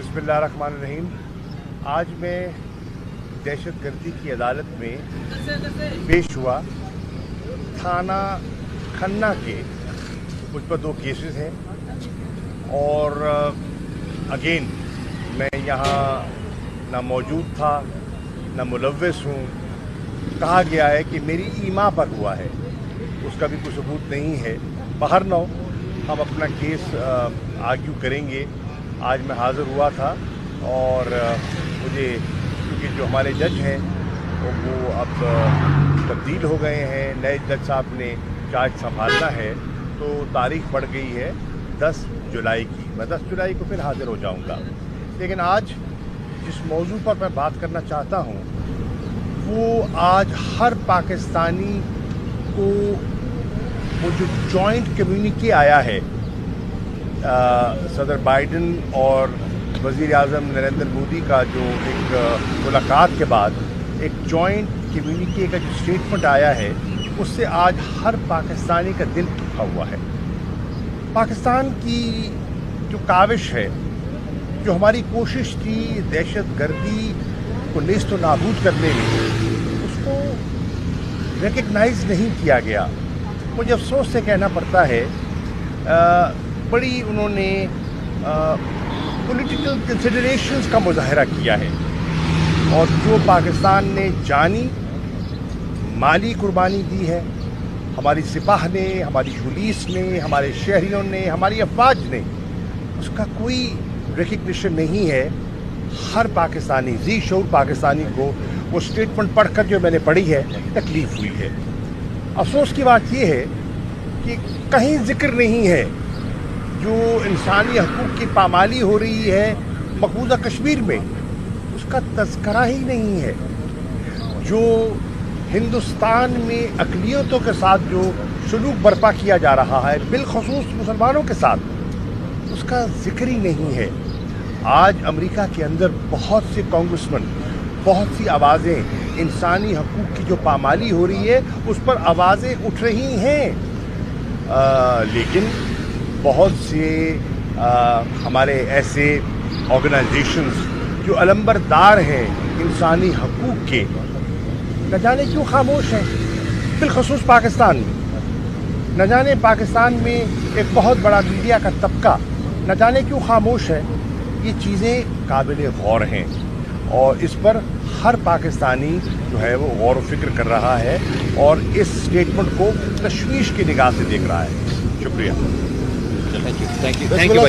बिस्मिल्लाहिर्रहमानिर्रहीम। आज मैं दहशतगर्दी की अदालत में पेश हुआ। थाना खन्ना के मुझ पर 2 केसेस हैं और अगेन मैं यहाँ ना मौजूद था ना मुलव्विस हूँ। कहा गया है कि मेरी ईमा पर हुआ है, उसका भी कोई सबूत नहीं है। बहरनौ हम अपना केस आर्ग्यू करेंगे। आज मैं हाज़िर हुआ था और मुझे क्योंकि जो हमारे जज हैं वो अब तब्दील हो गए हैं, नए जज साहब ने चार्ज संभालना है, तो तारीख बढ़ गई है 10 जुलाई की। मैं 10 जुलाई को फिर हाज़िर हो जाऊंगा। लेकिन आज जिस मौजू पर मैं बात करना चाहता हूँ वो आज हर पाकिस्तानी को वो जो जॉइंट कम्युनिके आया है सदर बाइडन और वज़ीर आज़म नरेंद्र मोदी का, जो एक मुलाकात के बाद एक जॉइंट कम्युनिके का जो स्टेटमेंट आया है, उससे आज हर पाकिस्तानी का दिल दुखा हुआ है। पाकिस्तान की जो काविश है, जो हमारी कोशिश थी दहशतगर्दी को नेस्त व नाबूद करने में, उसको रिकग्नाइज़ नहीं किया गया। मुझे अफसोस से कहना पड़ता है बड़ी उन्होंने पॉलिटिकल कंसिडरेशंस का मुजाहरा किया है और जो पाकिस्तान ने जानी माली कुर्बानी दी है, हमारी सिपाह ने, हमारी पुलिस ने, हमारे शहरियों ने, हमारी अफवाज ने, उसका कोई रिकग्निशन नहीं है। हर पाकिस्तानी, जी शऊर पाकिस्तानी को वो स्टेटमेंट पढ़कर जो मैंने पढ़ी है, तकलीफ़ हुई है। अफसोस की बात यह है कि कहीं जिक्र नहीं है जो इंसानी हकूक़ की पामाली हो रही है मकबूजा कश्मीर में, उसका तज़किरा ही नहीं है। जो हिंदुस्तान में अक़लियतों के साथ जो सलूक बर्पा किया जा रहा है, बिलख़ुसूस मुसलमानों के साथ, उसका जिक्र ही नहीं है। आज अमेरिका के अंदर बहुत से कांग्रेसमैन, बहुत सी आवाज़ें इंसानी हकूक़ की जो पामाली हो रही है उस पर आवाज़ें उठ रही हैं। लेकिन बहुत से हमारे ऐसे ऑर्गेनाइजेशंस जो अलंबरदार हैं इंसानी हकूक़ के, न जाने क्यों खामोश हैं। बिलख़ुसूस पाकिस्तान में, न जाने पाकिस्तान में एक बहुत बड़ा मीडिया का तबका न जाने क्यों खामोश है। ये चीज़ें काबिल गौर हैं और इस पर हर पाकिस्तानी जो है वो गौर व फिक्र कर रहा है और इस स्टेटमेंट को तशवीश की निगाह से देख रहा है। शुक्रिया। Thank you